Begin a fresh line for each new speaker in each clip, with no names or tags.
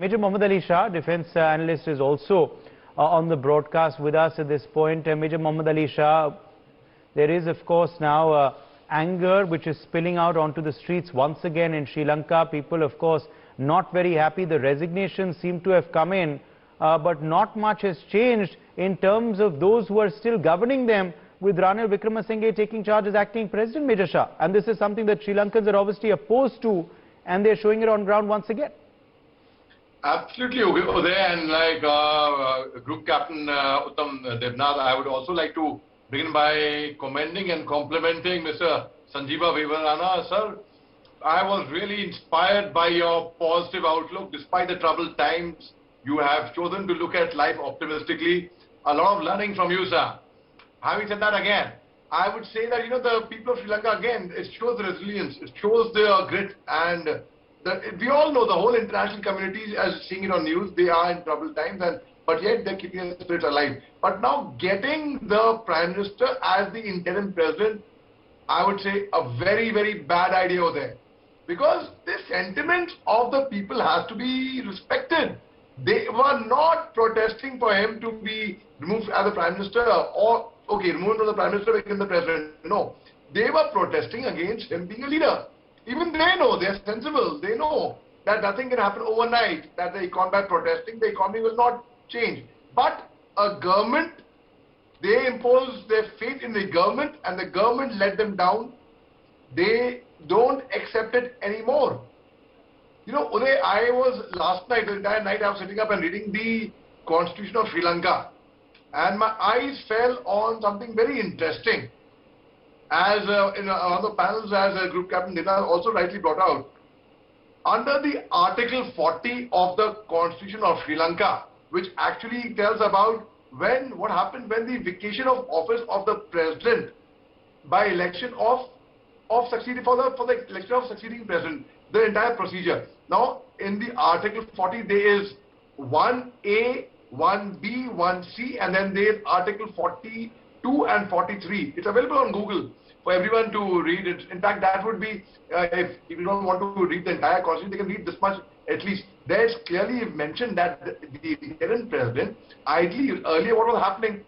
Major Mohammed Ali Shah, defense analyst, is also on the broadcast with us at this point. Major Mohammed Ali Shah, there is of course now anger which is spilling out onto the streets once again in Sri Lanka. People of course not very happy. The resignations seem to have come in, but not much has changed in terms of those who are still governing them, with Ranil Wickremesinghe taking charge as acting president, Major Shah. And this is something that Sri Lankans are obviously opposed to, and they're showing it on ground once again.
Absolutely, Uday, and like Group Captain Uttam Devnath, I would also like to begin by commending and complimenting Mr. Sanjeeva Vivarana. Sir, I was really inspired by your positive outlook. Despite the troubled times, you have chosen to look at life optimistically. A lot of learning from you, sir. Having said that, again, I would say that, the people of Sri Lanka, again, it shows the resilience, it shows their grit, and we all know the whole international community, as seeing it on news, they are in troubled times, but yet they're keeping their spirit alive. But now getting the Prime Minister as the interim president, I would say a very, very bad idea over there. Because the sentiments of the people has to be respected. They were not protesting for him to be removed as the Prime Minister or, okay, removed from the Prime Minister, become the President. No. They were protesting against him being a leader. Even they know, they're sensible, they know that nothing can happen overnight, that they combat protesting, the economy will not change. But a government, they impose their faith in the government and the government let them down. They don't accept it anymore. Uday, I was last night, the entire night I was sitting up and reading the Constitution of Sri Lanka, and my eyes fell on something very interesting. As in one of the panels, as Group Captain Devnath also rightly brought out, under the Article 40 of the Constitution of Sri Lanka, which actually tells about what happened when the vacation of office of the president by election for the election of succeeding president, the entire procedure. Now, in the Article 40, there is 1A, 1B, 1C, and then there is Article 42 and 43. It's available on Google for everyone to read it. In fact, that would be, if you don't want to read the entire constitution, they can read this much at least. There's clearly mentioned that the interim president, ideally, earlier what was happening,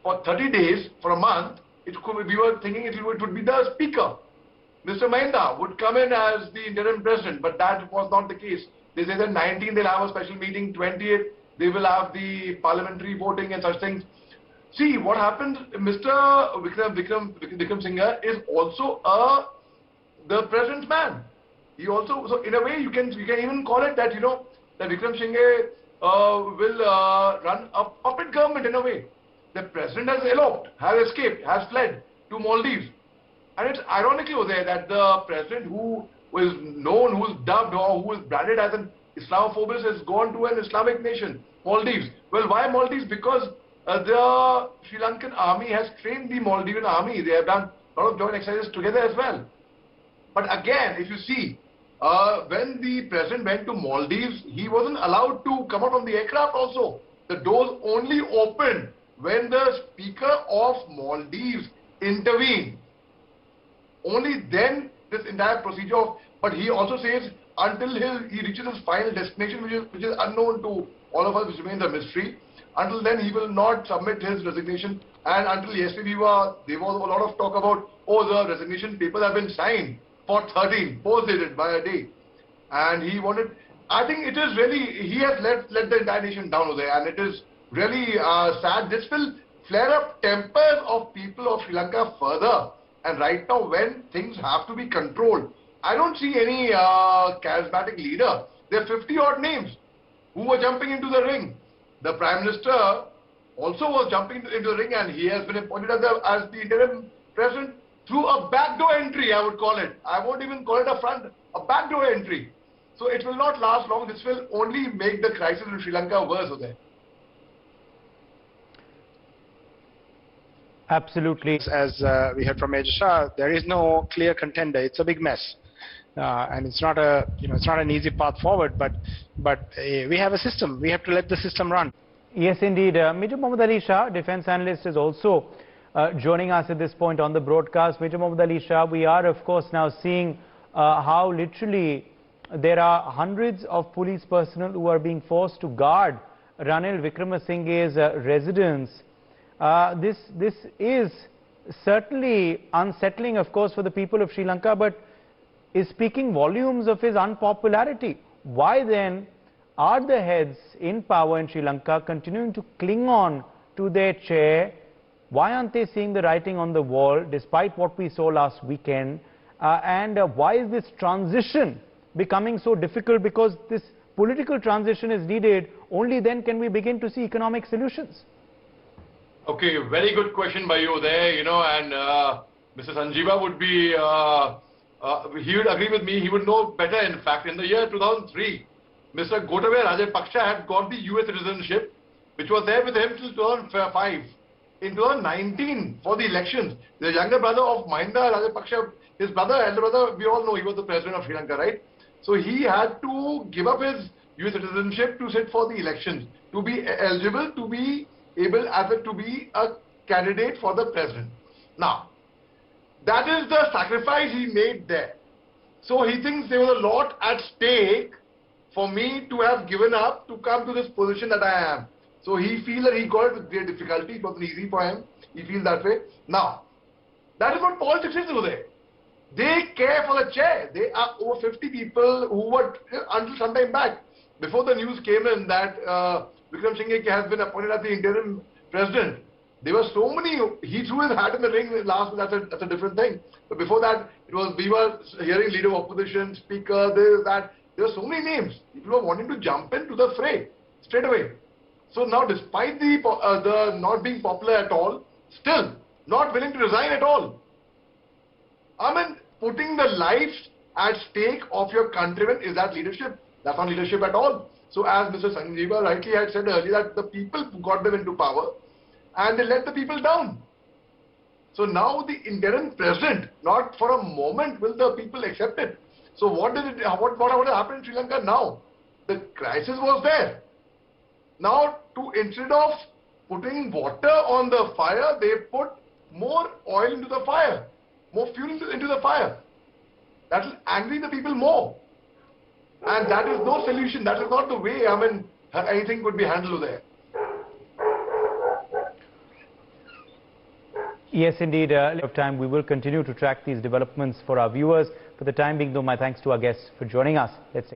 for 30 days, for a month, we were thinking it would be the speaker. Mr. Mahinda would come in as the interim president, but that was not the case. They say that 19th they'll have a special meeting, 20th they will have the parliamentary voting and such things. See, what happened, Mr. Wickremesinghe is also the president's man. He also, so in a way, you can even call it that, that Wickremesinghe will run a puppet government in a way. The president has eloped, has escaped, has fled to Maldives. And it's ironically over there that the president who was known, who was dubbed or who was branded as an Islamophobist has gone to an Islamic nation, Maldives. Well, why Maldives? Because the Sri Lankan army has trained the Maldivian army. They have done a lot of joint exercises together as well. But again, if you see, when the president went to Maldives, he wasn't allowed to come out from the aircraft also. The doors only opened when the Speaker of Maldives intervened. Only then this entire procedure but he also says until he reaches his final destination, which is unknown to all of us, which remains a mystery, until then he will not submit his resignation. And until yesterday there was a lot of talk about, the resignation papers have been signed for 13, post-dated by a day. And he wanted, I think it is really, he has let the entire nation down over there, and it is really sad. This will flare up tempers of people of Sri Lanka further. And right now, when things have to be controlled, I don't see any charismatic leader. There are 50-odd names who were jumping into the ring. The Prime Minister also was jumping into the ring, and he has been appointed as the interim president through a backdoor entry, I would call it. I won't even call it a backdoor entry. So it will not last long. This will only make the crisis in Sri Lanka worse over there.
Absolutely.
As we heard from Major Shah, there is no clear contender. It's a big mess, and it's not it's not an easy path forward. But we have a system. We have to let the system run.
Yes, indeed. Major Mohammed Ali Shah, defense analyst, is also joining us at this point on the broadcast. Major Mohammed Ali Shah, we are of course now seeing how literally there are hundreds of police personnel who are being forced to guard Ranil Wickremesinghe's residence. This is certainly unsettling, of course, for the people of Sri Lanka, but is speaking volumes of his unpopularity. Why then are the heads in power in Sri Lanka continuing to cling on to their chair? Why aren't they seeing the writing on the wall, despite what we saw last weekend? And why is this transition becoming so difficult? Because this political transition is needed. Only then can we begin to see economic solutions.
Okay, very good question by you there, you know, and Mr. Sanjeeva would be, he would agree with me, he would know better. In fact, in the year 2003, Mr. Gotabaya Rajapaksha had got the US citizenship, which was there with him till 2005. In 2019, for the elections, the younger brother of Mahinda Rajapaksha, his brother, elder brother, we all know he was the president of Sri Lanka, right? So he had to give up his US citizenship to sit for the elections, to be eligible, to be able to be a candidate for the president. Now, that is the sacrifice he made there. So he thinks there was a lot at stake for me to have given up to come to this position that I am. So he feels that he got it with great difficulty. It wasn't easy for him. He feels that way. Now, that is what politics is over there. They care for the chair. They are over 50 people who were, until some time back, before the news came in that Wickremesinghe has been appointed as the interim president, there were so many. He threw his hat in the ring last. That's a different thing. But before that, we were hearing leader of opposition, speaker, this, that. There were so many names. People were wanting to jump into the fray straight away. So now, despite the not being popular at all, still not willing to resign at all. I mean, putting the lives at stake of your countrymen, is that leadership? That's not leadership at all. So as Mr. Sanjeeva rightly had said earlier, that the people got them into power and they let the people down. So now the interim president, not for a moment will the people accept it. So what would have happened in Sri Lanka now? The crisis was there. Now, instead of putting water on the fire, they put more oil into the fire, more fuel into the fire. That will angry the people more. And that is no solution. That is not the way, I mean, anything could be handled there.
Yes, indeed. Of time, we will continue to track these developments for our viewers. For the time being, though, my thanks to our guests for joining us. Let's